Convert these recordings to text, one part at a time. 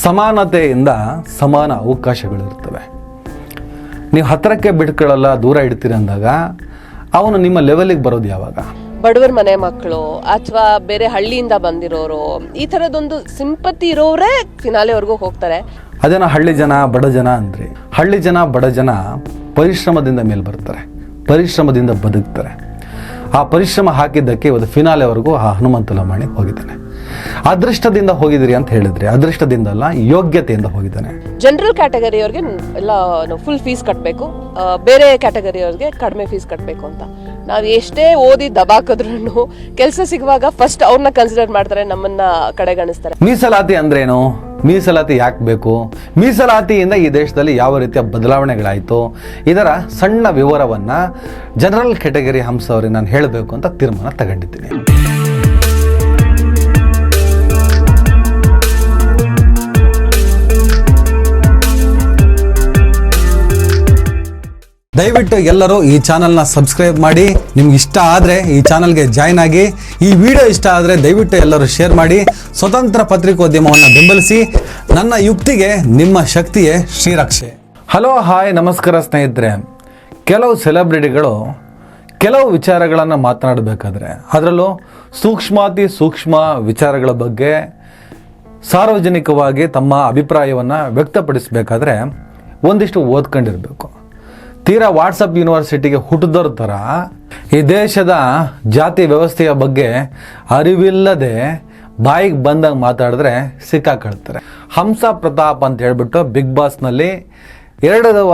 ಸಮಾನತೆಯಿಂದ ಸಮಾನ ಅವಕಾಶಗಳಿರ್ತವೆ. ನೀವು ಹತ್ತಿರಕ್ಕೆ ಬಿಟ್ಕೊಳ್ಳಲ್ಲ, ದೂರ ಇಡ್ತೀರಿ ಅಂದಾಗ ಅವನು ನಿಮ್ಮ ಲೆವೆಲಿಗೆ ಬರೋದು ಯಾವಾಗ? ಬಡವರ ಮನೆ ಮಕ್ಕಳು ಅಥವಾ ಬೇರೆ ಹಳ್ಳಿಯಿಂದ ಬಂದಿರೋರು, ಈ ಥರದೊಂದು ಸಿಂಪತಿ ಇರೋರೇ ಫಿನಾಲೆವರೆಗೂ ಹೋಗ್ತಾರೆ. ಅದೇನೋ ಹಳ್ಳಿ ಜನ ಬಡ ಜನ ಅಂದ್ರಿ. ಹಳ್ಳಿ ಜನ ಬಡ ಜನ ಪರಿಶ್ರಮದಿಂದ ಮೇಲೆ ಬರ್ತಾರೆ, ಪರಿಶ್ರಮದಿಂದ ಬದುಕ್ತಾರೆ. ಆ ಪರಿಶ್ರಮ ಹಾಕಿದ್ದಕ್ಕೆ ಇವತ್ತು ಫಿನಾಲೆವರೆಗೂ ಆ ಹನುಮಂತ ಲಮಾಣಿ ಹೋಗಿದ್ದಾನೆ. ಅದೃಷ್ಟದಿಂದ ಹೋಗಿದ್ರಿ ಅಂತ ಹೇಳಿದ್ರಿ. ಅದೃಷ್ಟದಿಂದ ಅಲ್ಲ, ಯೋಗ್ಯತೆಯಿಂದ ಹೋಗಿದ್ದಾನೆ. ಜನರಲ್ ಕ್ಯಾಟಗರಿಯವ್ರಿಗೆ ಎಲ್ಲ ಫುಲ್ ಫೀಸ್ ಕಟ್ಟಬೇಕು, ಬೇರೆ ಕ್ಯಾಟಗರಿಯವ್ರಿಗೆ ಕಡಿಮೆ ಫೀಸ್ ಕಟ್ಟಬೇಕು ಅಂತ. ನಾವು ಎಷ್ಟೇ ಓದಿ ದಬಾಕಿದ್ರು ಕೆಲಸ ಸಿಗುವಾಗ ಫಸ್ಟ್ ಅವ್ರನ್ನ ಕನ್ಸಿಡರ್ ಮಾಡ್ತಾರೆ, ನಮ್ಮನ್ನ ಕಡೆಗಣಿಸ್ತಾರೆ. ಮೀಸಲಾತಿ ಅಂದ್ರೇನು? ಮೀಸಲಾತಿ ಯಾಕೆ ಬೇಕು? ಮೀಸಲಾತಿಯಿಂದ ಈ ದೇಶದಲ್ಲಿ ಯಾವ ರೀತಿಯ ಬದಲಾವಣೆಗಳಾಯಿತು? ಇದರ ಸಣ್ಣ ವಿವರವನ್ನು ಜನರಲ್ ಕ್ಯಾಟಗರಿ ಹಂಸ ಅವರಿಗೆ ನಾನು ಹೇಳಬೇಕು ಅಂತ ತೀರ್ಮಾನ ತಗೊಂಡಿದ್ದೀನಿ. ದಯವಿಟ್ಟು ಎಲ್ಲರೂ ಈ ಚಾನಲ್ನ ಸಬ್ಸ್ಕ್ರೈಬ್ ಮಾಡಿ. ನಿಮ್ಗೆ ಇಷ್ಟ ಆದರೆ ಈ ಚಾನಲ್ಗೆ ಜಾಯ್ನ್ ಆಗಿ. ಈ ವಿಡಿಯೋ ಇಷ್ಟ ಆದರೆ ದಯವಿಟ್ಟು ಎಲ್ಲರೂ ಶೇರ್ ಮಾಡಿ. ಸ್ವತಂತ್ರ ಪತ್ರಿಕೋದ್ಯಮವನ್ನು ಬೆಂಬಲಿಸಿ. ನನ್ನ ಯುಕ್ತಿಗೆ ನಿಮ್ಮ ಶಕ್ತಿಯೇ ಶ್ರೀರಕ್ಷೆ. ಹಲೋ, ಹಾಯ್, ನಮಸ್ಕಾರ ಸ್ನೇಹಿತರೆ. ಕೆಲವು ಸೆಲೆಬ್ರಿಟಿಗಳು ಕೆಲವು ವಿಚಾರಗಳನ್ನು ಮಾತನಾಡಬೇಕಾದ್ರೆ, ಅದರಲ್ಲೂ ಸೂಕ್ಷ್ಮ ವಿಚಾರಗಳ ಬಗ್ಗೆ ಸಾರ್ವಜನಿಕವಾಗಿ ತಮ್ಮ ಅಭಿಪ್ರಾಯವನ್ನು ವ್ಯಕ್ತಪಡಿಸಬೇಕಾದ್ರೆ ಒಂದಿಷ್ಟು ಓದ್ಕೊಂಡಿರಬೇಕು. ತೀರಾ ವಾಟ್ಸಪ್ ಯೂನಿವರ್ಸಿಟಿಗೆ ಹುಟ್ಟಿದೋರ ಥರ ಈ ದೇಶದ ಜಾತಿ ವ್ಯವಸ್ಥೆಯ ಬಗ್ಗೆ ಅರಿವಿಲ್ಲದೆ ಬಾಯಿಗೆ ಬಂದಂಗೆ ಮಾತಾಡಿದ್ರೆ ಸಿಕ್ಕಾಕೊಳ್ತಾರೆ. ಹಂಸ ಪ್ರತಾಪ್ ಅಂತ ಹೇಳ್ಬಿಟ್ಟು ಬಿಗ್ ಬಾಸ್ನಲ್ಲಿ 2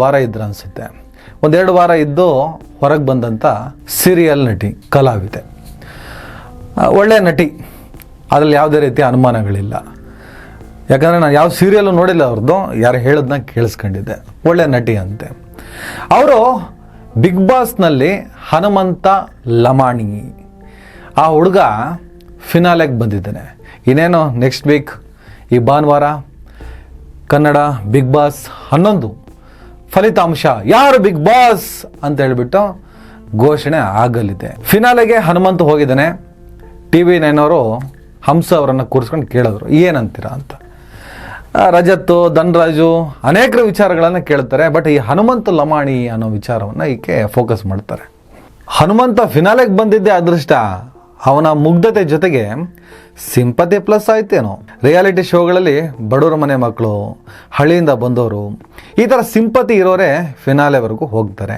ವಾರ ಇದ್ರು ಅನಿಸುತ್ತೆ. 1-2 ವಾರ ಇದ್ದು ಹೊರಗೆ ಬಂದಂಥ ಸೀರಿಯಲ್ ನಟಿ, ಕಲಾವಿದೆ, ಒಳ್ಳೆ ನಟಿ, ಅದರಲ್ಲಿ ಯಾವುದೇ ರೀತಿಯ ಅನುಮಾನಗಳಿಲ್ಲ. ಯಾಕಂದರೆ ನಾನು ಯಾವ ಸೀರಿಯಲ್ಲು ನೋಡಿಲ್ಲ ಅವ್ರದ್ದು, ಯಾರು ಹೇಳೋದನ್ನ ಕೇಳಿಸ್ಕೊಂಡಿದ್ದೆ. ಒಳ್ಳೆ ನಟಿ ಅಂತೆ. ಅವರು ಬಿಗ್ ಬಾಸ್ನಲ್ಲಿ ಹನುಮಂತ ಲಮಾಣಿ, ಆ ಹುಡುಗ ಫಿನಾಲೆಗೆ ಬಂದಿದ್ದಾನೆ. ಇನ್ನೇನು ನೆಕ್ಸ್ಟ್ ವೀಕ್ ಈ ಭಾನುವಾರ ಕನ್ನಡ ಬಿಗ್ ಬಾಸ್ 11 ಫಲಿತಾಂಶ ಯಾರು ಬಿಗ್ ಬಾಸ್ ಅಂತ ಹೇಳ್ಬಿಟ್ಟು ಘೋಷಣೆ ಆಗಲಿದೆ. ಫಿನಾಲೆಗೆ ಹನುಮಂತ ಹೋಗಿದ್ದಾನೆ. TV9 ಅವರು ಹಂಸ ಅವರನ್ನು ಕೂರಿಸ್ಕೊಂಡು ಕೇಳಿದ್ರು, ಏನಂತೀರಾ ಅಂತ. ರಜತ್ತು, ಧನರಾಜು ಅನೇಕ ವಿಚಾರಗಳನ್ನು ಕೇಳ್ತಾರೆ. ಬಟ್ ಈ ಹನುಮಂತ ಲಮಾಣಿ ಅನ್ನೋ ವಿಚಾರವನ್ನು ಈಕೆ ಫೋಕಸ್ ಮಾಡ್ತಾರೆ. ಹನುಮಂತ ಫಿನಾಲೆಗೆ ಬಂದಿದ್ದೆ ಅದೃಷ್ಟ. ಅವನ ಮುಗ್ಧತೆ ಜೊತೆಗೆ ಸಿಂಪತಿ ಪ್ಲಸ್ ಆಯ್ತೇನೋ. ರಿಯಾಲಿಟಿ ಶೋಗಳಲ್ಲಿ ಬಡವರ ಮನೆ ಮಕ್ಕಳು, ಹಳ್ಳಿಯಿಂದ ಬಂದವರು, ಈ ಥರ ಸಿಂಪತಿ ಇರೋರೇ ಫಿನಾಲೆವರೆಗೂ ಹೋಗ್ತಾರೆ.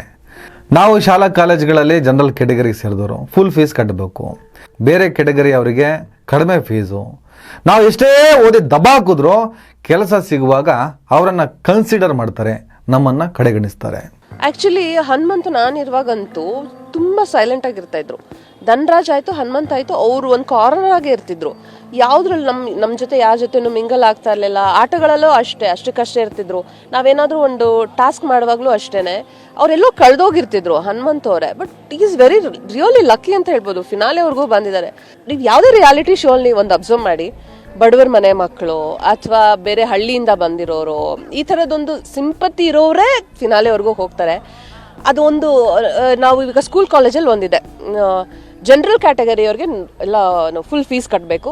ನಾವು ಶಾಲಾ ಕಾಲೇಜುಗಳಲ್ಲಿ ಜನರಲ್ ಕ್ಯಾಟಗರಿಗೆ ಸೇರಿದವರು ಫುಲ್ ಫೀಸ್ ಕಟ್ಟಬೇಕು, ಬೇರೆ ಕ್ಯಾಟಗರಿ ಅವರಿಗೆ ಕಡಿಮೆ ಫೀಸು. ನಾವು ಎಷ್ಟೇ ಓದಿ ದಬಾಕಿದ್ರು ಕೆಲಸ ಸಿಗುವಾಗ ಅವರನ್ನು ಕನ್ಸಿಡರ್ ಮಾಡ್ತಾರೆ, ನಮ್ಮನ್ನು ಕಡೆಗಣಿಸ್ತಾರೆ. ಆಕ್ಚುಲಿ ಹನುಮಂತ ನಾನಿರುವಾಗಂತೂ ತುಂಬಾ ಸೈಲೆಂಟ್ ಆಗಿರ್ತಾ ಇದ್ರು. ಧನರಾಜ್ ಆಯ್ತು, ಹನುಮಂತ ಆಯ್ತು, ಅವರು ಒಂದು ಕಾರ್ನರ್ ಆಗಿ ಇರ್ತಿದ್ರು. ಯಾವ್ದ್ರಲ್ಲಿ ನಮ್ಮ ಜೊತೆ ಯಾರ ಜೊತೆನೂ ಮಿಂಗಲ್ ಆಗ್ತಾ ಇರಲಿಲ್ಲ. ಆಟಗಳಲ್ಲೂ ಅಷ್ಟಕ್ಕಷ್ಟೇ ಇರ್ತಿದ್ರು. ನಾವೇನಾದ್ರೂ ಒಂದು ಟಾಸ್ಕ್ ಮಾಡುವಾಗ್ಲೂ ಅಷ್ಟೇನೆ ಅವರೆಲ್ಲೋ ಕಳೆದೋಗಿರ್ತಿದ್ರು ಹನುಮಂತ ಅವರೇ. But is very really lucky ಅಂತ ಹೇಳ್ಬೋದು, ಫಿನಾಲೆವರೆಗೂ ಬಂದಿದ್ದಾರೆ. ನೀವು ಯಾವುದೇ ರಿಯಾಲಿಟಿ ಶೋ ಅಲ್ಲಿ ಒಂದು ಅಬ್ಸರ್ವ್ ಮಾಡಿ, ಬಡವರ ಮನೆ ಮಕ್ಕಳು ಅಥವಾ ಬೇರೆ ಹಳ್ಳಿಯಿಂದ ಬಂದಿರೋರು, ಈ ಥರದೊಂದು ಸಿಂಪತಿ ಇರೋರೇ ಫಿನಾಲೆವರೆಗೂ ಹೋಗ್ತಾರೆ. ಅದು ಒಂದು ನಾವು ಈಗ ಸ್ಕೂಲ್ ಕಾಲೇಜಲ್ಲಿ ಒಂದಿದೆ, ಜನರಲ್ ಕ್ಯಾಟಗರಿಯವ್ರಿಗೆ ಎಲ್ಲ ಫುಲ್ ಫೀಸ್ ಕಟ್ಟಬೇಕು,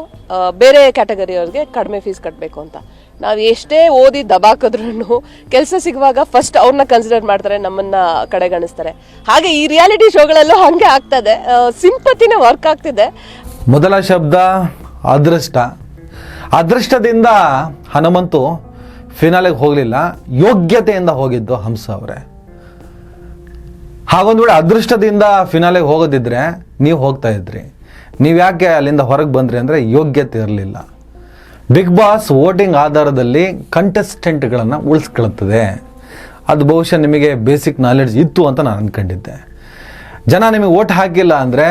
ಬೇರೆ ಕ್ಯಾಟಗರಿಯವ್ರಿಗೆ ಕಡಿಮೆ ಫೀಸ್ ಕಟ್ಟಬೇಕು ಅಂತ. ನಾವು ಎಷ್ಟೇ ಓದಿ ದಬಾಕಿದ್ರು ಕೆಲಸ ಸಿಗುವಾಗ ಫಸ್ಟ್ ಅವ್ರನ್ನ ಕನ್ಸಿಡರ್ ಮಾಡ್ತಾರೆ, ನಮ್ಮನ್ನ ಕಡೆಗಣಿಸ್ತಾರೆ. ಹಾಗೆ ಈ ರಿಯಾಲಿಟಿ ಶೋಗಳಲ್ಲೂ ಹಾಗೆ ಆಗ್ತದೆ, ಸಿಂಪತಿನೇ ವರ್ಕ್ ಆಗ್ತಿದೆ. ಮೊದಲ ಶಬ್ದ ಅದೃಷ್ಟ. ಅದೃಷ್ಟದಿಂದ ಹನುಮಂತು ಫಿನಾಲೆಗೆ ಹೋಗಲಿಲ್ಲ, ಯೋಗ್ಯತೆಯಿಂದ ಹೋಗಿದ್ದು ಹಂಸ ಅವರೇ. ಹಾಗೊಂದು ವೇಳೆ ಅದೃಷ್ಟದಿಂದ ಫಿನಾಲೆಗೆ ಹೋಗೋದಿದ್ರೆ ನೀವು ಹೋಗ್ತಾ ಇದ್ರಿ. ನೀವು ಯಾಕೆ ಅಲ್ಲಿಂದ ಹೊರಗೆ ಬಂದ್ರಿ ಅಂದರೆ ಯೋಗ್ಯತೆ ಇರಲಿಲ್ಲ. ಬಿಗ್ ಬಾಸ್ ವೋಟಿಂಗ್ ಆಧಾರದಲ್ಲಿ ಕಂಟೆಸ್ಟೆಂಟ್ಗಳನ್ನು ಉಳಿಸ್ಕೊಳ್ತದೆ. ಅದು ಬಹುಶಃ ನಿಮಗೆ ಬೇಸಿಕ್ ನಾಲೆಡ್ಜ್ ಇತ್ತು ಅಂತ ನಾನು ಅಂದ್ಕೊಂಡಿದ್ದೆ. ಜನ ನಿಮಗೆ ವೋಟ್ ಹಾಕಿಲ್ಲ ಅಂದರೆ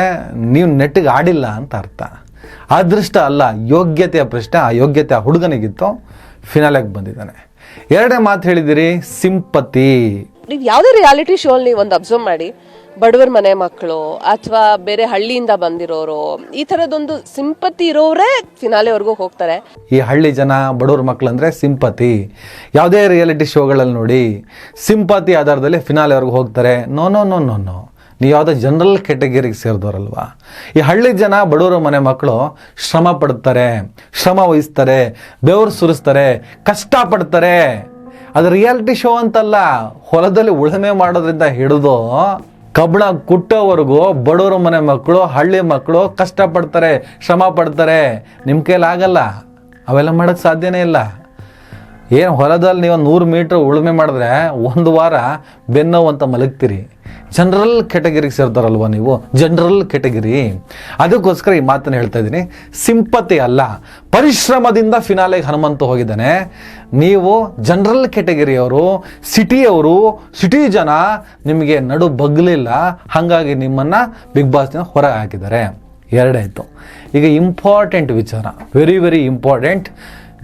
ನೀವು ನೆಟ್ಟಿಗೆ ಆಡಿಲ್ಲ ಅಂತ ಅರ್ಥ. ಅದೃಷ್ಟ ಅಲ್ಲ, ಯೋಗ್ಯತೆಯ ಪ್ರಶ್ನೆ. ಆ ಯೋಗ್ಯತೆ ಆ ಹುಡುಗನಿಗಿತ್ತು, ಫಿನಾಲೆಗೆ ಬಂದಿದ್ದಾನೆ. ಎರಡನೇ ಮಾತು ಹೇಳಿದಿರಿ, ಸಿಂಪತಿ. ನೀವು ಯಾವುದೇ ರಿಯಾಲಿಟಿ ಶೋ ಅಲ್ಲಿ ಒಂದು ಅಬ್ಸರ್ವ್ ಮಾಡಿ, ಬಡವರ ಮನೆ ಮಕ್ಕಳು ಅಥವಾ ಬೇರೆ ಹಳ್ಳಿಯಿಂದ ಬಂದಿರೋರು, ಈ ಥರದೊಂದು ಸಿಂಪತಿ ಇರೋರೇ ಫಿನಾಲೆವರೆಗೂ ಹೋಗ್ತಾರೆ. ಈ ಹಳ್ಳಿ ಜನ ಬಡವ್ರ ಮಕ್ಕಳು ಅಂದರೆ ಸಿಂಪತಿ. ಯಾವುದೇ ರಿಯಾಲಿಟಿ ಶೋಗಳಲ್ಲಿ ನೋಡಿ, ಸಿಂಪತಿ ಆಧಾರದಲ್ಲಿ ಫಿನಾಲೆವರೆಗೂ ಹೋಗ್ತಾರೆ. No no no no no ನೀವು ಯಾವುದೋ ಜನರಲ್ ಕ್ಯಾಟಗರಿಗೆ ಸೇರಿದವರಲ್ವಾ. ಈ ಹಳ್ಳಿ ಜನ ಬಡವರ ಮನೆ ಮಕ್ಕಳು ಶ್ರಮ ಪಡ್ತಾರೆ, ಶ್ರಮ ವಹಿಸ್ತಾರೆ, ಬೆವರು ಸುರಿಸ್ತಾರೆ, ಕಷ್ಟಪಡ್ತಾರೆ. ಅದು ರಿಯಾಲಿಟಿ ಶೋ ಅಂತಲ್ಲ. ಹೊಲದಲ್ಲಿ ಉಳುಮೆ ಮಾಡೋದ್ರಿಂದ ಹಿಡಿದು ಕಬ್ಬಣ ಕುಟ್ಟೋವರೆಗೂ ಬಡವರ ಮನೆ ಮಕ್ಕಳು, ಹಳ್ಳಿ ಮಕ್ಕಳು ಕಷ್ಟಪಡ್ತಾರೆ, ಶ್ರಮ ಪಡ್ತಾರೆ. ನಿಮ್ಮ ಕೈಲಾಗಲ್ಲ, ಅವೆಲ್ಲ ಮಾಡೋಕ್ಕೆ ಸಾಧ್ಯನೇ ಇಲ್ಲ. ಏನು ಹೊಲದಲ್ಲಿ ನೀವು 100 ಮೀಟ್ರ್ ಉಳುಮೆ ಮಾಡಿದ್ರೆ 1 ವಾರ ಬೆನ್ನೋವು ಅಂತ ಮಲಗ್ತೀರಿ. ಜನರಲ್ ಕ್ಯಾಟಗರಿಗೆ ಸೇರ್ತಾರಲ್ವ ನೀವು, ಜನರಲ್ ಕ್ಯಾಟಗರಿ. ಅದಕ್ಕೋಸ್ಕರ ಈ ಮಾತನ್ನು ಹೇಳ್ತಾ ಇದ್ದೀನಿ. ಸಿಂಪತಿ ಅಲ್ಲ, ಪರಿಶ್ರಮದಿಂದ ಫಿನಾಲೆಗೆ ಹನುಮಂತ ಹೋಗಿದ್ದಾನೆ. ನೀವು ಜನರಲ್ ಕ್ಯಾಟಗರಿಯವರು, ಸಿಟಿಯವರು, ಸಿಟಿ ಜನ ನಿಮಗೆ ನಡು ಬಗ್ಲಿಲ್ಲ, ಹಾಗಾಗಿ ನಿಮ್ಮನ್ನು ಬಿಗ್ ಬಾಸ್ನ ಹೊರಗೆ ಹಾಕಿದ್ದಾರೆ. ಎರಡಾಯಿತು. ಈಗ ಇಂಪಾರ್ಟೆಂಟ್ ವಿಚಾರ, very very important.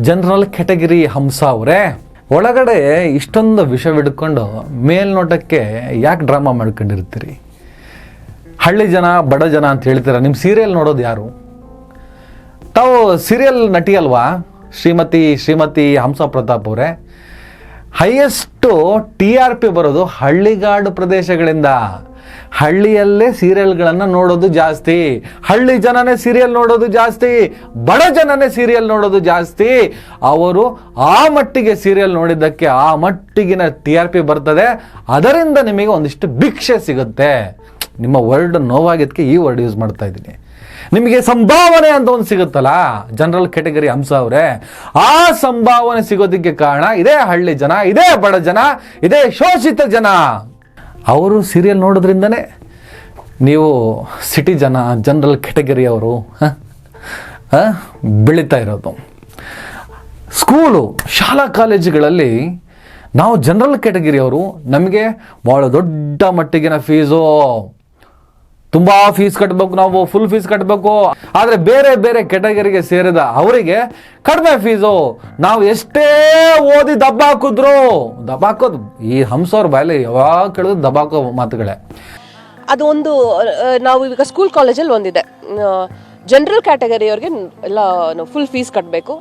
General category Hamsa ಅವರೇ, ಒಳಗಡೆ ಇಷ್ಟೊಂದು ವಿಷವಿಡ್ಕೊಂಡು ಮೇಲ್ನೋಟಕ್ಕೆ ಯಾಕೆ ಡ್ರಾಮಾ ಮಾಡ್ಕೊಂಡಿರ್ತೀರಿ? ಹಳ್ಳಿ ಜನ, ಬಡ ಜನ ಅಂತ ಹೇಳ್ತೀರ. ನಿಮ್ಮ ಸೀರಿಯಲ್ ನೋಡೋದು ಯಾರು? ತಾವು ಸೀರಿಯಲ್ ನಟಿ ಅಲ್ವಾ ಶ್ರೀಮತಿ ಹಂಸ ಪ್ರತಾಪ್ ಅವರೇ? ಹೈಯೆಸ್ಟು TRP ಬರೋದು ಹಳ್ಳಿಗಾಡು ಪ್ರದೇಶಗಳಿಂದ. ಹಳ್ಳಿಯಲ್ಲೇ ಸೀರಿಯಲ್ಗಳನ್ನು ನೋಡೋದು ಜಾಸ್ತಿ, ಹಳ್ಳಿ ಜನನೇ ಸೀರಿಯಲ್ ನೋಡೋದು ಜಾಸ್ತಿ, ಬಡ ಜನನೇ ಸೀರಿಯಲ್ ನೋಡೋದು ಜಾಸ್ತಿ. ಅವರು ಆ ಮಟ್ಟಿಗೆ ಸೀರಿಯಲ್ ನೋಡಿದ್ದಕ್ಕೆ ಆ ಮಟ್ಟಿಗಿನ TRP ಬರ್ತದೆ. ಅದರಿಂದ ನಿಮಗೆ ಒಂದಿಷ್ಟು ಭಿಕ್ಷೆ ಸಿಗುತ್ತೆ. ನಿಮ್ಮ ವರ್ಡ್ ನೋವಾಗಿದ್ದಕ್ಕೆ ಈ ವರ್ಡ್ ಯೂಸ್ ಮಾಡ್ತಾ ಇದ್ದೀನಿ. ನಿಮಗೆ ಸಂಭಾವನೆ ಅಂತ ಒಂದು ಸಿಗುತ್ತಲ್ಲ ಜನರಲ್ ಕ್ಯಾಟಗರಿ ಹಂಸ ಅವರೇ, ಆ ಸಂಭಾವನೆ ಸಿಗೋದಕ್ಕೆ ಕಾರಣ ಇದೇ ಹಳ್ಳಿ ಜನ, ಇದೇ ಬಡ ಜನ, ಇದೇ ಶೋಷಿತ ಜನ. ಅವರು ಸೀರಿಯಲ್ ನೋಡೋದ್ರಿಂದನೇ ನೀವು ಸಿಟಿ ಜನ, ಜನರಲ್ ಕ್ಯಾಟಗರಿಯವರು ಬೆಳೀತಾ ಇರೋದು. ಸ್ಕೂಲು, ಶಾಲಾ ಕಾಲೇಜುಗಳಲ್ಲಿ ನಾವು ಜನರಲ್ ಕ್ಯಾಟಗರಿಯವರು, ನಮಗೆ ಭಾಳ ದೊಡ್ಡ ಮಟ್ಟಿಗಿನ ಫೀಸು, ತುಂಬ ಫೀಸ್ ಕಟ್ಟಬೇಕು, ನಾವು ಫುಲ್ ಫೀಸ್ ಕಟ್ಟಬೇಕು. ಆದರೆ ಬೇರೆ ಬೇರೆ ಕ್ಯಾಟಗರಿಗೆ ಸೇರಿದ ಅವರಿಗೆ ಕಡಿಮೆ ಫೀಸು. ನಾವು ಎಷ್ಟೇ ಓದಿ ದಬ್ಬ ಹಾಕೋದು ಈ ಹಂಸವ್ರ ಬಾಯಲ್ಲಿ ಯಾವಾಗ ಕೇಳಿದ್ರು ದಬ್ಬಾಕೋ ಮಾತುಗಳೇ. ಅದು ಒಂದು ನಾವು ಈಗ ಸ್ಕೂಲ್ ಕಾಲೇಜಲ್ಲಿ ಒಂದಿದೆ, ಜನರಲ್ ಕ್ಯಾಟಗರಿಯವ್ರಿಗೆ ಎಲ್ಲ ಫುಲ್ ಫೀಸ್ ಕಟ್ಟಬೇಕು,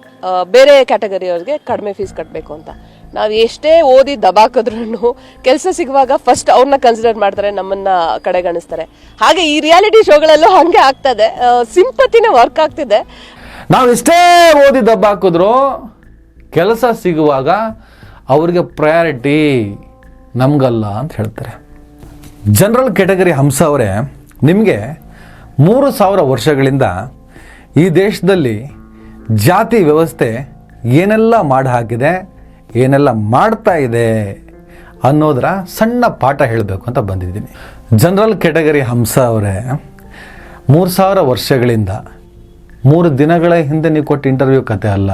ಬೇರೆ ಕ್ಯಾಟಗರಿಯವ್ರಿಗೆ ಕಡಿಮೆ ಫೀಸ್ ಕಟ್ಟಬೇಕು ಅಂತ. ನಾವು ಎಷ್ಟೇ ಓದಿ ದಬಾಕಿದ್ರು ಕೆಲಸ ಸಿಗುವಾಗ ಫಸ್ಟ್ ಅವ್ರನ್ನ ಕನ್ಸಿಡರ್ ಮಾಡ್ತಾರೆ, ನಮ್ಮನ್ನ ಕಡೆಗಣಿಸ್ತಾರೆ. ಹಾಗೆ ಈ ರಿಯಾಲಿಟಿ ಶೋಗಳಲ್ಲೂ ಹಾಗೆ ಆಗ್ತದೆ, ಸಿಂಪತಿನೇ ವರ್ಕ್ ಆಗ್ತಿದೆ. ನಾವು ಎಷ್ಟೇ ಓದಿ ದಬ್ಬಾಕಿದ್ರು ಕೆಲಸ ಸಿಗುವಾಗ ಅವ್ರಿಗೆ ಪ್ರಯಾರಿಟಿ, ನಮಗಲ್ಲ ಅಂತ ಹೇಳ್ತಾರೆ. ಜನರಲ್ ಕ್ಯಾಟಗರಿ ಹಂಸ ಅವರೇ, ನಿಮಗೆ 3000 ವರ್ಷಗಳಿಂದ ಈ ದೇಶದಲ್ಲಿ ಜಾತಿ ವ್ಯವಸ್ಥೆ ಏನೆಲ್ಲ ಮಾಡಿ ಹಾಕಿದೆ, ಏನೆಲ್ಲ ಮಾಡ್ತಾ ಇದೆ ಅನ್ನೋದರ ಸಣ್ಣ ಪಾಠ ಹೇಳಬೇಕು ಅಂತ ಬಂದಿದ್ದೀನಿ. ಜನರಲ್ ಕ್ಯಾಟಗರಿ ಹಂಸ ಅವರೇ, 3000 ವರ್ಷಗಳಿಂದ, 3 ದಿನಗಳ ಹಿಂದೆ ನೀವು ಕೊಟ್ಟ ಇಂಟರ್ವ್ಯೂ ಕತೆ ಅಲ್ಲ,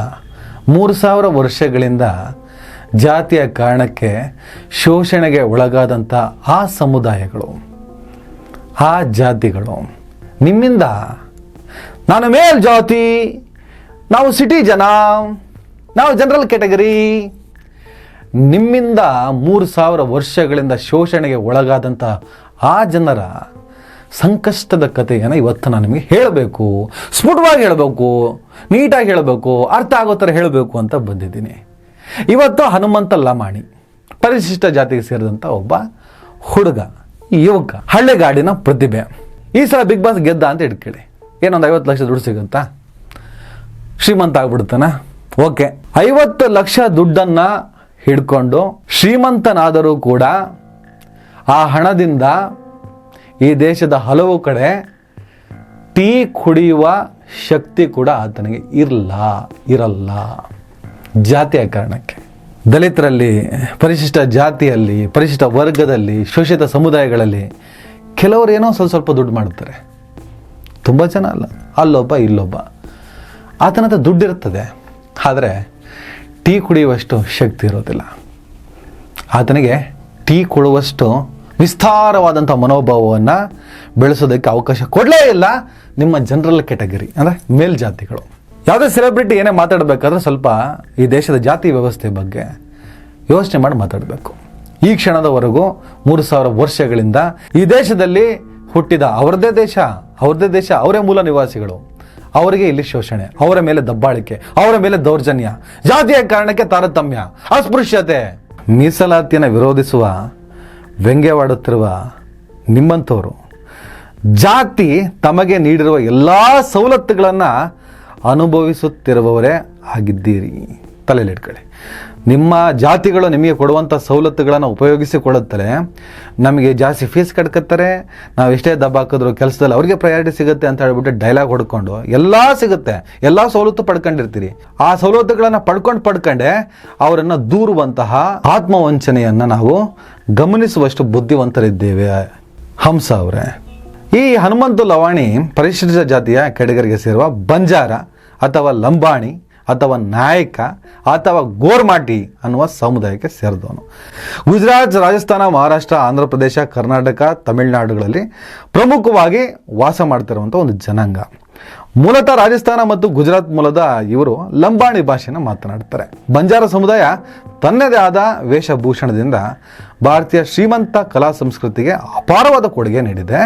3000 ವರ್ಷಗಳಿಂದ ಜಾತಿಯ ಕಾರಣಕ್ಕೆ ಶೋಷಣೆಗೆ ಒಳಗಾದಂಥ ಆ ಸಮುದಾಯಗಳು, ಆ ಜಾತಿಗಳು ನಿಮ್ಮಿಂದ, ನಾನು ಮೇಲ್ ಜಾತಿ, ನಾವು ಸಿಟಿ ಜನ, ನಾವು ಜನರಲ್ ಕ್ಯಾಟಗರಿ, ನಿಮ್ಮಿಂದ 3000 ವರ್ಷಗಳಿಂದ ಶೋಷಣೆಗೆ ಒಳಗಾದಂಥ ಆ ಜನರ ಸಂಕಷ್ಟದ ಕಥೆಯನ್ನು ಇವತ್ತು ನಾನು ನಿಮಗೆ ಹೇಳಬೇಕು, ಸ್ಫುಟವಾಗಿ ಹೇಳಬೇಕು, ನೀಟಾಗಿ ಹೇಳಬೇಕು, ಅರ್ಥ ಆಗೋ ಥರ ಹೇಳಬೇಕು ಅಂತ ಬಂದಿದ್ದೀನಿ. ಇವತ್ತು ಹನುಮಂತ ಲಮಾಣಿ, ಪರಿಶಿಷ್ಟ ಜಾತಿಗೆ ಸೇರಿದಂಥ ಒಬ್ಬ ಹುಡುಗ, ಯುವಕ, ಹಳ್ಳಿಗಾಡಿನ ಪ್ರತಿಭೆ. ಈ ಸಲ ಬಿಗ್ ಬಾಸ್ ಗೆದ್ದ ಅಂತ ಇಟ್ಕೊಳ್ಳಿ, ಏನೊಂದು 50 ಲಕ್ಷ ದುಡ್ಡು ಸಿಗುತ್ತಾ? ಶ್ರೀಮಂತ ಆಗ್ಬಿಡ್ತಾನ? ಓಕೆ, 50 ಲಕ್ಷ ದುಡ್ಡನ್ನು ಹಿಡ್ಕೊಂಡು ಶ್ರೀಮಂತನಾದರೂ ಕೂಡ ಆ ಹಣದಿಂದ ಈ ದೇಶದ ಹಲವು ಕಡೆ ಟೀ ಕುಡಿಯುವ ಶಕ್ತಿ ಕೂಡ ಆತನಿಗೆ ಇರಲ್ಲ, ಜಾತಿಯ ಕಾರಣಕ್ಕೆ. ದಲಿತರಲ್ಲಿ, ಪರಿಶಿಷ್ಟ ಜಾತಿಯಲ್ಲಿ, ಪರಿಶಿಷ್ಟ ವರ್ಗದಲ್ಲಿ, ಶೋಷಿತ ಸಮುದಾಯಗಳಲ್ಲಿ ಕೆಲವರು ಏನೋ ಸ್ವಲ್ಪ ದುಡ್ಡು ಮಾಡ್ತಾರೆ, ತುಂಬ ಜನ ಅಲ್ಲ, ಅಲ್ಲೊಬ್ಬ ಇಲ್ಲೊಬ್ಬ. ಆತನ ಹತ್ರ ದುಡ್ಡಿರ್ತದೆ, ಆದರೆ ಟೀ ಕುಡಿಯುವಷ್ಟು ಶಕ್ತಿ ಇರೋದಿಲ್ಲ. ಆತನಿಗೆ ಟೀ ಕೊಡುವಷ್ಟು ವಿಸ್ತಾರವಾದಂಥ ಮನೋಭಾವವನ್ನು ಬೆಳೆಸೋದಕ್ಕೆ ಅವಕಾಶ ಕೊಡಲೇ ಇಲ್ಲ ನಿಮ್ಮ ಜನರಲ್ ಕ್ಯಾಟಗರಿ, ಅಂದರೆ ಮೇಲ್ಜಾತಿಗಳು. ಯಾವುದೇ ಸೆಲೆಬ್ರಿಟಿ ಏನೇ ಮಾತಾಡಬೇಕಾದ್ರೆ ಸ್ವಲ್ಪ ಈ ದೇಶದ ಜಾತಿ ವ್ಯವಸ್ಥೆ ಬಗ್ಗೆ ಯೋಚನೆ ಮಾಡಿ ಮಾತಾಡಬೇಕು. ಈ ಕ್ಷಣದವರೆಗೂ 3000 ವರ್ಷಗಳಿಂದ ಈ ದೇಶದಲ್ಲಿ ಹುಟ್ಟಿದ ಅವರದೇ ದೇಶ, ಅವರೇ ಮೂಲ ನಿವಾಸಿಗಳು, ಅವರಿಗೆ ಇಲ್ಲಿ ಶೋಷಣೆ, ಅವರ ಮೇಲೆ ದಬ್ಬಾಳಿಕೆ, ಅವರ ಮೇಲೆ ದೌರ್ಜನ್ಯ, ಜಾತಿಯ ಕಾರಣಕ್ಕೆ ತಾರತಮ್ಯ, ಅಸ್ಪೃಶ್ಯತೆ, ಮೀಸಲಾತಿಯನ್ನು ವಿರೋಧಿಸುವ, ವ್ಯಂಗ್ಯವಾಡುತ್ತಿರುವ ನಿಮ್ಮಂಥವರು ಜಾತಿ ತಮಗೆ ನೀಡಿರುವ ಎಲ್ಲ ಸವಲತ್ತುಗಳನ್ನು ಅನುಭವಿಸುತ್ತಿರುವವರೇ ಆಗಿದ್ದೀರಿ. ತಲೆಯಲ್ಲಿ ಇಟ್ಕೊಳ್ಳಿ. ನಿಮ್ಮ ಜಾತಿಗಳು ನಿಮಗೆ ಕೊಡುವಂಥ ಸವಲತ್ತುಗಳನ್ನು ಉಪಯೋಗಿಸಿಕೊಳ್ಳುತ್ತಲೇ ನಮಗೆ ಜಾಸ್ತಿ ಫೀಸ್ ಕಟ್ಕೊತಾರೆ, ನಾವು ಎಷ್ಟೇ ದಬ್ಬ ಹಾಕಿದ್ರು ಕೆಲಸದಲ್ಲಿ ಅವ್ರಿಗೆ ಪ್ರಯಾರಿಟಿ ಸಿಗುತ್ತೆ ಅಂತ ಹೇಳ್ಬಿಟ್ಟು ಡೈಲಾಗ್ ಹೊಡ್ಕೊಂಡು ಎಲ್ಲ ಸಿಗುತ್ತೆ, ಎಲ್ಲ ಸವಲತ್ತು ಪಡ್ಕೊಂಡಿರ್ತೀರಿ. ಆ ಸವಲತ್ತುಗಳನ್ನು ಪಡ್ಕೊಂಡೆ ಅವರನ್ನು ದೂರುವಂತಹ ಆತ್ಮವಂಚನೆಯನ್ನು ನಾವು ಗಮನಿಸುವಷ್ಟು ಬುದ್ಧಿವಂತರಿದ್ದೇವೆ. ಹಂಸ ಅವರೇ, ಈ ಹನುಮಂತು ಲವಾಣಿ ಪರಿಶಿಷ್ಟ ಜಾತಿಯ ಕೆಟಗರಿಗೆ ಸೇರುವ ಬಂಜಾರ ಅಥವಾ ಲಂಬಾಣಿ ಅಥವಾ ನಾಯಕ ಅಥವಾ ಗೋರ್ಮಾಟಿ ಅನ್ನುವ ಸಮುದಾಯಕ್ಕೆ ಸೇರಿದವನು. ಗುಜರಾತ್, ರಾಜಸ್ಥಾನ, ಮಹಾರಾಷ್ಟ್ರ, ಆಂಧ್ರ ಪ್ರದೇಶ, ಕರ್ನಾಟಕ, ತಮಿಳುನಾಡುಗಳಲ್ಲಿ ಪ್ರಮುಖವಾಗಿ ವಾಸ ಮಾಡ್ತಿರುವಂಥ ಒಂದು ಜನಾಂಗ. ಮೂಲತಃ ರಾಜಸ್ಥಾನ ಮತ್ತು ಗುಜರಾತ್ ಮೂಲದ ಇವರು ಲಂಬಾಣಿ ಭಾಷೆನ ಮಾತನಾಡ್ತಾರೆ. ಬಂಜಾರ ಸಮುದಾಯ ತನ್ನದೇ ಆದ ವೇಷಭೂಷಣದಿಂದ ಭಾರತೀಯ ಶ್ರೀಮಂತ ಕಲಾ ಸಂಸ್ಕೃತಿಗೆ ಅಪಾರವಾದ ಕೊಡುಗೆ ನೀಡಿದೆ.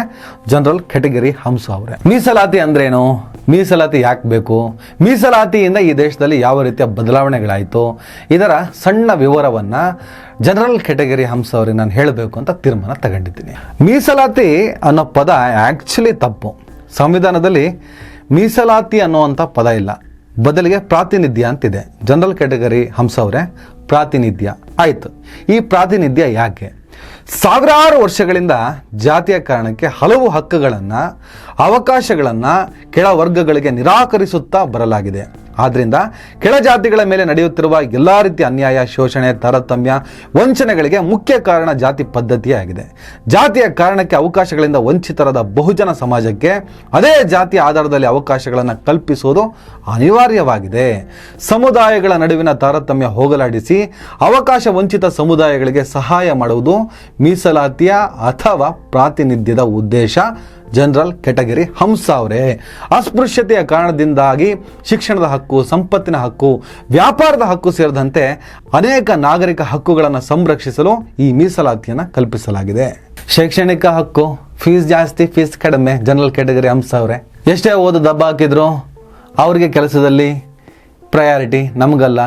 ಜನರಲ್ ಕೆಟಗರಿ ಹಂಸ ಅವರೇ, ಮೀಸಲಾತಿ ಅಂದ್ರೇನು, ಮೀಸಲಾತಿ ಯಾಕೆ ಬೇಕು, ಮೀಸಲಾತಿಯಿಂದ ಈ ದೇಶದಲ್ಲಿ ಯಾವ ರೀತಿಯ ಬದಲಾವಣೆಗಳಾಯಿತು, ಇದರ ಸಣ್ಣ ವಿವರವನ್ನು ಜನರಲ್ ಕೆಟಗರಿ ಹಂಸ ಅವರಿಗೆ ನಾನು ಹೇಳಬೇಕು ಅಂತ ತೀರ್ಮಾನ ತಗೊಂಡಿದ್ದೀನಿ. ಮೀಸಲಾತಿ ಅನ್ನೋ ಪದ ಆ್ಯಕ್ಚುಲಿ ತಪ್ಪು. ಸಂವಿಧಾನದಲ್ಲಿ ಮೀಸಲಾತಿ ಅನ್ನುವಂಥ ಪದ ಇಲ್ಲ, ಬದಲಿಗೆ ಪ್ರಾತಿನಿಧ್ಯ ಅಂತಿದೆ. ಜನರಲ್ ಕೆಟಗರಿ ಹಂಸ ಅವರೇ, ಪ್ರಾತಿನಿಧ್ಯ ಆಯಿತು. ಈ ಪ್ರಾತಿನಿಧ್ಯ ಯಾಕೆ? ಸಾವಿರಾರು ವರ್ಷಗಳಿಂದ ಜಾತಿಯ ಕಾರಣಕ್ಕೆ ಹಲವು ಹಕ್ಕುಗಳನ್ನು, ಅವಕಾಶಗಳನ್ನು ಕೆಳ ವರ್ಗಗಳಿಗೆ ನಿರಾಕರಿಸುತ್ತಾ ಬರಲಾಗಿದೆ. ಆದ್ದರಿಂದ ಕೆಳ ಜಾತಿಗಳ ಮೇಲೆ ನಡೆಯುತ್ತಿರುವ ಎಲ್ಲ ರೀತಿಯ ಅನ್ಯಾಯ, ಶೋಷಣೆ, ತಾರತಮ್ಯ, ವಂಚನೆಗಳಿಗೆ ಮುಖ್ಯ ಕಾರಣ ಜಾತಿ ಪದ್ಧತಿಯೇ ಆಗಿದೆ. ಜಾತಿಯ ಕಾರಣಕ್ಕೆ ಅವಕಾಶಗಳಿಂದ ವಂಚಿತರಾದ ಬಹುಜನ ಸಮಾಜಕ್ಕೆ ಅದೇ ಜಾತಿಯ ಆಧಾರದಲ್ಲಿ ಅವಕಾಶಗಳನ್ನು ಕಲ್ಪಿಸುವುದು ಅನಿವಾರ್ಯವಾಗಿದೆ. ಸಮುದಾಯಗಳ ನಡುವಿನ ತಾರತಮ್ಯ ಹೋಗಲಾಡಿಸಿ ಅವಕಾಶ ವಂಚಿತ ಸಮುದಾಯಗಳಿಗೆ ಸಹಾಯ ಮಾಡುವುದು ಮೀಸಲಾತಿಯ ಅಥವಾ ಪ್ರಾತಿನಿಧ್ಯದ ಉದ್ದೇಶ. ಜನರಲ್ ಕೆಟಗರಿ ಹಂಸ ಅವರೇ, ಅಸ್ಪೃಶ್ಯತೆಯ ಕಾರಣದಿಂದಾಗಿ ಶಿಕ್ಷಣದ ಹಕ್ಕು, ಸಂಪತ್ತಿನ ಹಕ್ಕು, ವ್ಯಾಪಾರದ ಹಕ್ಕು ಸೇರಿದಂತೆ ಅನೇಕ ನಾಗರಿಕ ಹಕ್ಕುಗಳನ್ನು ಸಂರಕ್ಷಿಸಲು ಈ ಮೀಸಲಾತಿಯನ್ನು ಕಲ್ಪಿಸಲಾಗಿದೆ. ಶೈಕ್ಷಣಿಕ ಹಕ್ಕು, ಫೀಸ್ ಜಾಸ್ತಿ, ಫೀಸ್ ಕಡಿಮೆ. ಜನರಲ್ ಕೆಟಗರಿ ಹಂಸ ಅವರೇ, ಎಷ್ಟೇ ಓದು ದಬ್ಬ ಹಾಕಿದ್ರು ಅವ್ರಿಗೆ ಕೆಲಸದಲ್ಲಿ ಪ್ರಯಾರಿಟಿ, ನಮಗಲ್ಲ.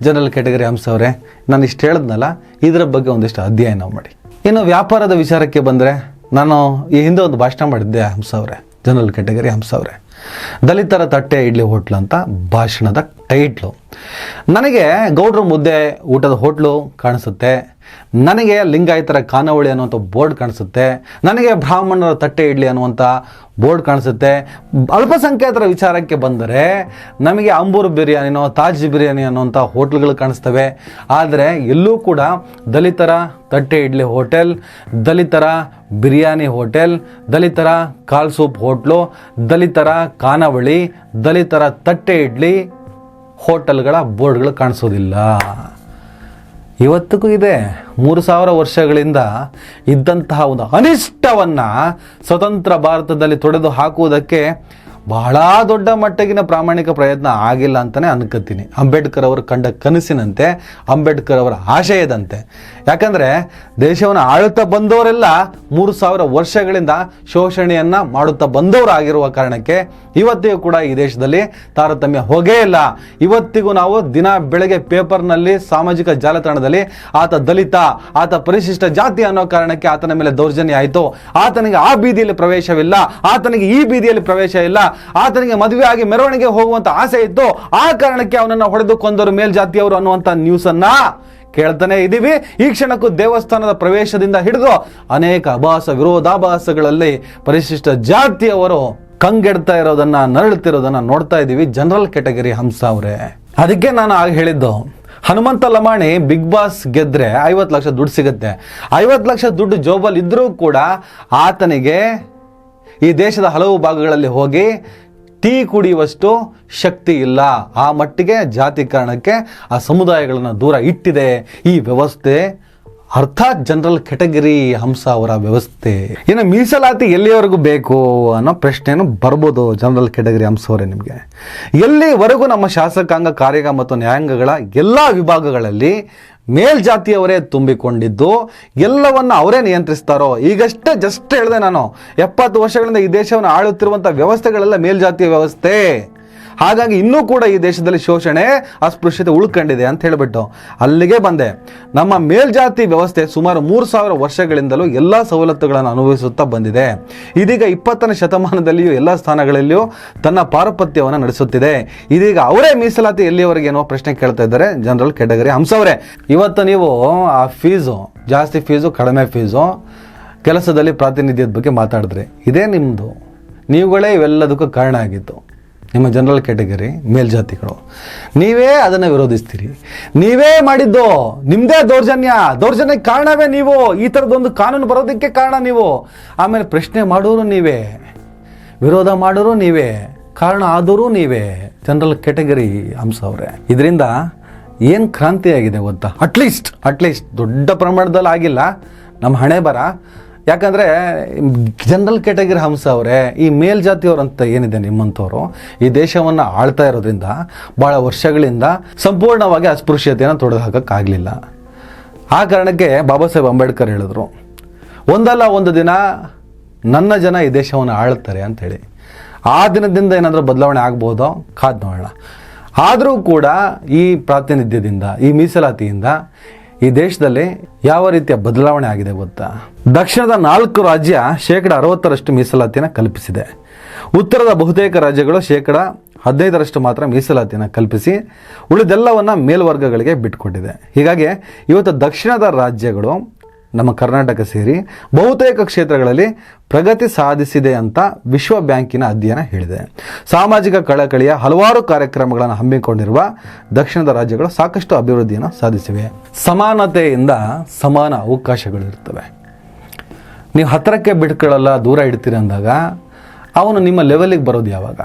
ಜನರಲ್ ಕೆಟಗರಿ ಹಂಸ ಅವರೇ, ನಾನು ಇಷ್ಟು ಹೇಳಿದ್ನಲ್ಲ, ಇದರ ಬಗ್ಗೆ ಒಂದಿಷ್ಟು ಅಧ್ಯಯನ ಮಾಡಿ. ಇನ್ನು ವ್ಯಾಪಾರದ ವಿಚಾರಕ್ಕೆ ಬಂದರೆ, ನಾನು ಈ ಹಿಂದೆ ಒಂದು ಭಾಷಣ ಮಾಡಿದ್ದೆ ಹಂಸ ಅವರೇ, ಜನರಲ್ ಕೆಟಗರಿ ಹಂಸ ಅವರೇ, ದಲಿತರ ತಟ್ಟೆ ಇಡ್ಲಿ ಹೋಟ್ಲು ಅಂತ ಭಾಷಣದ ಟೈಟ್ಲು. ನನಗೆ ಗೌಡ್ರ ಮುದ್ದೆ ಊಟದ ಹೋಟ್ಲು ಕಾಣಿಸುತ್ತೆ, ನನಗೆ ಲಿಂಗಾಯತರ ಖಾನಾವಳಿ ಅನ್ನುವಂಥ ಬೋರ್ಡ್ ಕಾಣಿಸುತ್ತೆ, ನನಗೆ ಬ್ರಾಹ್ಮಣರ ತಟ್ಟೆ ಇಡ್ಲಿ ಅನ್ನುವಂಥ ಬೋರ್ಡ್ ಕಾಣಿಸುತ್ತೆ. ಅಲ್ಪಸಂಖ್ಯಾತರ ವಿಚಾರಕ್ಕೆ ಬಂದರೆ ನಮಗೆ ಅಂಬೂರು ಬಿರಿಯಾನಿನೋ, ತಾಜ್ ಬಿರಿಯಾನಿ ಅನ್ನುವಂಥ ಹೋಟ್ಲ್ಗಳು ಕಾಣಿಸ್ತವೆ. ಆದರೆ ಎಲ್ಲೂ ಕೂಡ ದಲಿತರ ತಟ್ಟೆ ಇಡ್ಲಿ ಹೋಟೆಲ್, ದಲಿತರ ಬಿರಿಯಾನಿ ಹೋಟೆಲ್, ದಲಿತರ ಕಾಲ್ ಸೂಪ್ ಹೋಟ್ಲು, ದಲಿತರ ಖಾನಾವಳಿ, ದಲಿತರ ತಟ್ಟೆ ಇಡ್ಲಿ ಹೋಟೆಲ್ಗಳ ಬೋರ್ಡ್ಗಳು ಕಾಣಿಸೋದಿಲ್ಲ. ಇವತ್ತಿಗೂ ಇದೆ. 3000 ವರ್ಷಗಳಿಂದ ಇದ್ದಂತಹ ಒಂದು ಅನಿಷ್ಟವನ್ನು ಸ್ವತಂತ್ರ ಭಾರತದಲ್ಲಿ ತೊಡೆದು ಹಾಕುವುದಕ್ಕೆ ಬಹಳ ದೊಡ್ಡ ಮಟ್ಟಿಗಿನ ಪ್ರಾಮಾಣಿಕ ಪ್ರಯತ್ನ ಆಗಿಲ್ಲ ಅಂತಲೇ ಅನ್ಕೋತೀನಿ. ಅಂಬೇಡ್ಕರ್ ಅವರು ಕಂಡ ಕನಸಿನಂತೆ, ಅಂಬೇಡ್ಕರ್ ಅವರ ಆಶಯದಂತೆ. ಯಾಕಂದರೆ ದೇಶವನ್ನು ಆಳುತ್ತಾ ಬಂದವರೆಲ್ಲ 3000 ವರ್ಷಗಳಿಂದ ಶೋಷಣೆಯನ್ನು ಮಾಡುತ್ತಾ ಬಂದವರಾಗಿರುವ ಕಾರಣಕ್ಕೆ ಇವತ್ತಿಗೂ ಕೂಡ ಈ ದೇಶದಲ್ಲಿ ತಾರತಮ್ಯ ಹೋಗೇ ಇಲ್ಲ. ಇವತ್ತಿಗೂ ನಾವು ದಿನ ಬೆಳಗ್ಗೆ ಪೇಪರ್ನಲ್ಲಿ, ಸಾಮಾಜಿಕ ಜಾಲತಾಣದಲ್ಲಿ ಆತ ದಲಿತ, ಆತ ಪರಿಶಿಷ್ಟ ಜಾತಿ ಅನ್ನೋ ಕಾರಣಕ್ಕೆ ಆತನ ಮೇಲೆ ದೌರ್ಜನ್ಯ ಆಯಿತು, ಆತನಿಗೆ ಆ ಬೀದಿಯಲ್ಲಿ ಪ್ರವೇಶವಿಲ್ಲ, ಆತನಿಗೆ ಈ ಬೀದಿಯಲ್ಲಿ ಪ್ರವೇಶ ಇಲ್ಲ, ಆತನಿಗೆ ಮದುವೆ ಆಗಿ ಮೆರವಣಿಗೆ ಹೋಗುವಂತ ಆಸೆ ಇತ್ತು, ಆ ಕಾರಣಕ್ಕೆ ಅವನನ್ನು ಹೊಡೆದು ಕೊಂದರು ಮೇಲ್ಜಾತಿಯವರು ಅನ್ನುವಂಥ ನ್ಯೂಸನ್ನ ಕೇಳ್ತಾನೆ ಇದ್ದೀವಿ. ಈ ಕ್ಷಣಕ್ಕೂ ದೇವಸ್ಥಾನದ ಪ್ರವೇಶದಿಂದ ಹಿಡಿದು ಅನೇಕ ಆಭಾಸ ವಿರೋಧಾಭಾಸಗಳಲ್ಲಿ ಪರಿಶಿಷ್ಟ ಜಾತಿಯವರು ಕಂಗೆಡ್ತಾ ಇರೋದನ್ನ, ನರಳುತ್ತಿರೋದನ್ನ ನೋಡ್ತಾ ಇದ್ದೀವಿ. ಜನರಲ್ ಕೆಟಗರಿ ಹಂಸ ಅವರೇ, ಅದಕ್ಕೆ ನಾನು ಆಗ ಹೇಳಿದ್ದು, ಹನುಮಂತ ಲಮಾಣಿ ಬಿಗ್ ಬಾಸ್ ಗೆದ್ರೆ 50 ಲಕ್ಷ ದುಡ್ಡು ಸಿಗುತ್ತೆ. 50 ಲಕ್ಷ ದುಡ್ಡು ಜೋಬಲ್ ಇದ್ರೂ ಕೂಡ ಆತನಿಗೆ ಈ ದೇಶದ ಹಲವು ಭಾಗಗಳಲ್ಲಿ ಹೋಗಿ ಟೀ ಕುಡಿಯುವಷ್ಟು ಶಕ್ತಿ ಇಲ್ಲ. ಆ ಮಟ್ಟಿಗೆ ಜಾತಿ ಕಾರಣಕ್ಕೆ ಆ ಸಮುದಾಯಗಳನ್ನು ದೂರ ಇಟ್ಟಿದೆ ಈ ವ್ಯವಸ್ಥೆ, ಅರ್ಥಾತ್ ಜನರಲ್ ಕೆಟಗರಿ ಹಂಸ ಅವರ ವ್ಯವಸ್ಥೆ. ಇನ್ನು ಮೀಸಲಾತಿ ಎಲ್ಲಿವರೆಗೂ ಬೇಕು ಅನ್ನೋ ಪ್ರಶ್ನೆಯನ್ನು ಬರ್ಬೋದು ಜನರಲ್ ಕೆಟಗರಿ ಹಂಸ ಅವರೇ ನಿಮಗೆ. ಎಲ್ಲಿವರೆಗೂ ನಮ್ಮ ಶಾಸಕಾಂಗ, ಕಾರ್ಯಾಂಗ ಮತ್ತು ನ್ಯಾಯಾಂಗಗಳ ಎಲ್ಲ ವಿಭಾಗಗಳಲ್ಲಿ ಮೇಲ್ಜಾತಿಯವರೇ ತುಂಬಿಕೊಂಡಿದ್ದು ಎಲ್ಲವನ್ನ ಅವರೇ ನಿಯಂತ್ರಿಸ್ತಾರೋ. ಈಗಷ್ಟೇ ಜಸ್ಟ್ ಹೇಳಿದೆ ನಾನು, 70 ವರ್ಷಗಳಿಂದ ಈ ದೇಶವನ್ನು ಆಳುತ್ತಿರುವಂಥ ವ್ಯವಸ್ಥೆಗಳೆಲ್ಲ ಮೇಲ್ಜಾತಿಯ ವ್ಯವಸ್ಥೆ. ಹಾಗಾಗಿ ಇನ್ನೂ ಕೂಡ ಈ ದೇಶದಲ್ಲಿ ಶೋಷಣೆ ಅಸ್ಪೃಶ್ಯತೆ ಉಳ್ಕೊಂಡಿದೆ ಅಂತ ಹೇಳಿಬಿಟ್ಟು ಅಲ್ಲಿಗೆ ಬಂದೆ. ನಮ್ಮ ಮೇಲ್ಜಾತಿ ವ್ಯವಸ್ಥೆ ಸುಮಾರು 3000 ವರ್ಷಗಳಿಂದಲೂ ಎಲ್ಲ ಸವಲತ್ತುಗಳನ್ನು ಅನುಭವಿಸುತ್ತಾ ಬಂದಿದೆ. ಇದೀಗ 20ನೇ ಶತಮಾನದಲ್ಲಿಯೂ ಎಲ್ಲ ಸ್ಥಾನಗಳಲ್ಲಿಯೂ ತನ್ನ ಪಾರುಪತ್ಯವನ್ನು ನಡೆಸುತ್ತಿದೆ. ಇದೀಗ ಅವರೇ ಮೀಸಲಾತಿ ಎಲ್ಲಿಯವರೆಗೆ ಏನೋ ಪ್ರಶ್ನೆ ಕೇಳ್ತಾ ಇದ್ದಾರೆ ಜನರಲ್ ಕ್ಯಾಟಗರಿ ಹಂಸವರೇ. ಇವತ್ತು ನೀವು ಆ ಫೀಸು ಜಾಸ್ತಿ ಫೀಸು ಕಡಿಮೆ ಫೀಸು ಕೆಲಸದಲ್ಲಿ ಪ್ರಾತಿನಿಧ್ಯದ ಬಗ್ಗೆ ಮಾತಾಡಿದ್ರಿ. ಇದೇ ನಿಮ್ಮದು, ನೀವುಗಳೇ ಇವೆಲ್ಲದಕ್ಕೂ ಕಾರಣ ಆಗಿತ್ತು. ನಿಮ್ಮ ಜನರಲ್ ಕ್ಯಾಟಗರಿ ಮೇಲ್ಜಾತಿಗಳು ನೀವೇ ಅದನ್ನು ವಿರೋಧಿಸ್ತೀರಿ. ನೀವೇ ಮಾಡಿದ್ದು, ನಿಮ್ಮದೇ ದೌರ್ಜನ್ಯಕ್ಕೆ ಕಾರಣವೇ ನೀವು. ಈ ಥರದೊಂದು ಕಾನೂನು ಬರೋದಕ್ಕೆ ಕಾರಣ ನೀವು. ಆಮೇಲೆ ಪ್ರಶ್ನೆ ಮಾಡೋರು ನೀವೇ, ವಿರೋಧ ಮಾಡೋರು ನೀವೇ, ಕಾರಣ ಆದರೂ ನೀವೇ. ಜನರಲ್ ಕ್ಯಾಟಗರಿ ಹಂಸ ಅವರೇ, ಇದರಿಂದ ಏನು ಕ್ರಾಂತಿ ಆಗಿದೆ ಗೊತ್ತಾ? ಅಟ್ಲೀಸ್ಟ್ ದೊಡ್ಡ ಪ್ರಮಾಣದಲ್ಲಿ ಆಗಿಲ್ಲ, ನಮ್ಮ ಹಣೆ ಬರ. ಯಾಕಂದರೆ ಜನರಲ್ ಕ್ಯಾಟಗರಿ ಹಂಸ ಅವರೇ, ಈ ಮೇಲ್ಜಾತಿಯವರಂತ ಏನಿದೆ ನಿಮ್ಮಂಥವ್ರು ಈ ದೇಶವನ್ನು ಆಳ್ತಾ ಇರೋದ್ರಿಂದ ಭಾಳ ವರ್ಷಗಳಿಂದ ಸಂಪೂರ್ಣವಾಗಿ ಅಸ್ಪೃಶ್ಯತೆಯನ್ನು ತೊಡೆದು ಹಾಕೋಕ್ಕಾಗಲಿಲ್ಲ. ಆ ಕಾರಣಕ್ಕೆ ಬಾಬಾ ಸಾಹೇಬ್ ಅಂಬೇಡ್ಕರ್ ಹೇಳಿದ್ರು, ಒಂದಲ್ಲ ಒಂದು ದಿನ ನನ್ನ ಜನ ಈ ದೇಶವನ್ನು ಆಳ್ತಾರೆ ಅಂಥೇಳಿ. ಆ ದಿನದಿಂದ ಏನಾದರೂ ಬದಲಾವಣೆ ಆಗ್ಬೋದೋ ಕಾದು ನೋಡೋಣ. ಆದರೂ ಕೂಡ ಈ ಪ್ರಾತಿನಿಧ್ಯದಿಂದ, ಈ ಮೀಸಲಾತಿಯಿಂದ ಈ ದೇಶದಲ್ಲಿ ಯಾವ ರೀತಿಯ ಬದಲಾವಣೆ ಆಗಿದೆ ಗೊತ್ತಾ? ದಕ್ಷಿಣದ 4 ರಾಜ್ಯ 60% ಮೀಸಲಾತಿಯನ್ನು ಕಲ್ಪಿಸಿದೆ. ಉತ್ತರದ ಬಹುತೇಕ ರಾಜ್ಯಗಳು 15% ಮಾತ್ರ ಮೀಸಲಾತಿಯನ್ನು ಕಲ್ಪಿಸಿ ಉಳಿದೆಲ್ಲವನ್ನು ಮೇಲ್ವರ್ಗಗಳಿಗೆ ಬಿಟ್ಟುಕೊಟ್ಟಿದೆ. ಹೀಗಾಗಿ ಇವತ್ತು ದಕ್ಷಿಣದ ರಾಜ್ಯಗಳು ನಮ್ಮ ಕರ್ನಾಟಕ ಸೇರಿ ಬಹುತೇಕ ಕ್ಷೇತ್ರಗಳಲ್ಲಿ ಪ್ರಗತಿ ಸಾಧಿಸಿದೆ ಅಂತ ವಿಶ್ವ ಬ್ಯಾಂಕಿನ ಅಧ್ಯಯನ ಹೇಳಿದೆ. ಸಾಮಾಜಿಕ ಕಳಕಳಿಯ ಹಲವಾರು ಕಾರ್ಯಕ್ರಮಗಳನ್ನು ಹಮ್ಮಿಕೊಂಡಿರುವ ದಕ್ಷಿಣದ ರಾಜ್ಯಗಳು ಸಾಕಷ್ಟು ಅಭಿವೃದ್ಧಿಯನ್ನು ಸಾಧಿಸಿವೆ. ಸಮಾನತೆಯಿಂದ ಸಮಾನ ಅವಕಾಶಗಳು ಇರ್ತವೆ. ನೀವು ಹತ್ತಿರಕ್ಕೆ ಬಿಟ್ಕೊಳ್ಳಲ್ಲ, ದೂರ ಇಡ್ತೀರಿ ಅಂದಾಗ ಅವನು ನಿಮ್ಮ ಲೆವೆಲಿಗೆ ಬರೋದು ಯಾವಾಗ?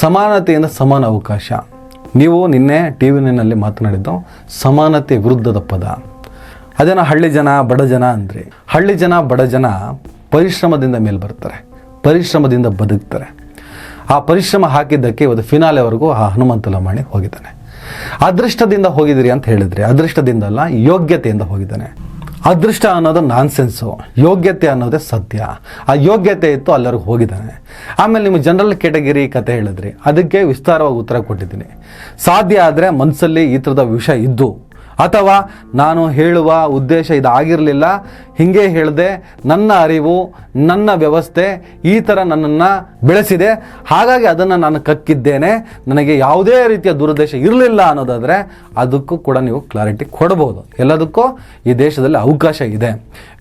ಸಮಾನತೆಯಿಂದ ಸಮಾನ ಅವಕಾಶ. ನೀವು ನಿನ್ನೆ ಟಿವಿನಲ್ಲಿ ಮಾತನಾಡಿದ್ದು ಸಮಾನತೆ ವಿರುದ್ಧದ ಪದ. ಅದೇನೋ ಹಳ್ಳಿ ಜನ ಬಡ ಜನ ಅಂದರೆ, ಹಳ್ಳಿ ಜನ ಬಡ ಜನ ಪರಿಶ್ರಮದಿಂದ ಮೇಲೆ ಬರ್ತಾರೆ, ಪರಿಶ್ರಮದಿಂದ ಬದುಕ್ತಾರೆ. ಆ ಪರಿಶ್ರಮ ಹಾಕಿದ್ದಕ್ಕೆ ಇವತ್ತು ಫಿನಾಲೆವರೆಗೂ ಆ ಹನುಮಂತ ಲಮಾಣಿ ಹೋಗಿದ್ದಾನೆ. ಅದೃಷ್ಟದಿಂದ ಹೋಗಿದ್ದೀರಿ ಅಂತ ಹೇಳಿದ್ರಿ, ಅದೃಷ್ಟದಿಂದ ಅಲ್ಲ, ಯೋಗ್ಯತೆಯಿಂದ ಹೋಗಿದ್ದಾನೆ. ಅದೃಷ್ಟ ಅನ್ನೋದು ನಾನ್ಸೆನ್ಸು, ಯೋಗ್ಯತೆ ಅನ್ನೋದೇ ಸತ್ಯ. ಆ ಯೋಗ್ಯತೆ ಇತ್ತು, ಅಲ್ಲರಿಗೂ ಹೋಗಿದ್ದಾನೆ. ಆಮೇಲೆ ನಿಮ್ಮ ಜನರಲ್ ಕ್ಯಾಟಗರಿ ಕತೆ ಹೇಳಿದ್ರಿ, ಅದಕ್ಕೆ ವಿಸ್ತಾರವಾಗಿ ಉತ್ತರ ಕೊಟ್ಟಿದ್ದೀನಿ. ಸಾಧ್ಯ ಆದರೆ ಮನಸ್ಸಲ್ಲಿ ಈ ಥರದ ವಿಷಯ ಇದ್ದು, ಅಥವಾ ನಾನು ಹೇಳುವ ಉದ್ದೇಶ ಇದಾಗಿರಲಿಲ್ಲ, ಹೀಗೆ ಹೇಳಿದೆ, ನನ್ನ ಅರಿವು ನನ್ನ ವ್ಯವಸ್ಥೆ ಈ ಥರ ನನ್ನನ್ನು ಬೆಳೆಸಿದೆ, ಹಾಗಾಗಿ ಅದನ್ನು ನಾನು ಕಕ್ಕಿದ್ದೇನೆ, ನನಗೆ ಯಾವುದೇ ರೀತಿಯ ದುರುದ್ದೇಶ ಇರಲಿಲ್ಲ ಅನ್ನೋದಾದರೆ ಅದಕ್ಕೂ ಕೂಡ ನೀವು ಕ್ಲಾರಿಟಿ ಕೊಡ್ಬೋದು. ಎಲ್ಲದಕ್ಕೂ ಈ ದೇಶದಲ್ಲಿ ಅವಕಾಶ ಇದೆ.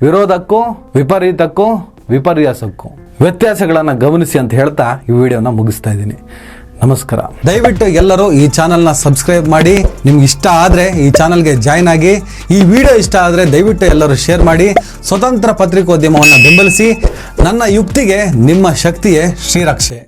ವಿರೋಧಕ್ಕೂ ವಿಪರೀತಕ್ಕೂ ವಿಪರ್ಯಾಸಕ್ಕೂ ವ್ಯತ್ಯಾಸಗಳನ್ನು ಗಮನಿಸಿ ಅಂತ ಹೇಳ್ತಾ ಈ ವಿಡಿಯೋನ ಮುಗಿಸ್ತಾ ಇದ್ದೀನಿ. ನಮಸ್ಕಾರ. ದಯವಿಟ್ಟು ಎಲ್ಲರೂ ಈ ಚಾನಲ್ನ ಸಬ್ಸ್ಕ್ರೈಬ್ ಮಾಡಿ. ನಿಮ್ಗೆ ಇಷ್ಟ ಆದರೆ ಈ ಚಾನಲ್ಗೆ ಜಾಯ್ನ್ ಆಗಿ. ಈ ವಿಡಿಯೋ ಇಷ್ಟ ಆದರೆ ದಯವಿಟ್ಟು ಎಲ್ಲರೂ ಶೇರ್ ಮಾಡಿ. ಸ್ವತಂತ್ರ ಪತ್ರಿಕೋದ್ಯಮವನ್ನು ಬೆಂಬಲಿಸಿ. ನನ್ನ ಯುಕ್ತಿಗೆ ನಿಮ್ಮ ಶಕ್ತಿಯೇ ಶ್ರೀರಕ್ಷೆ.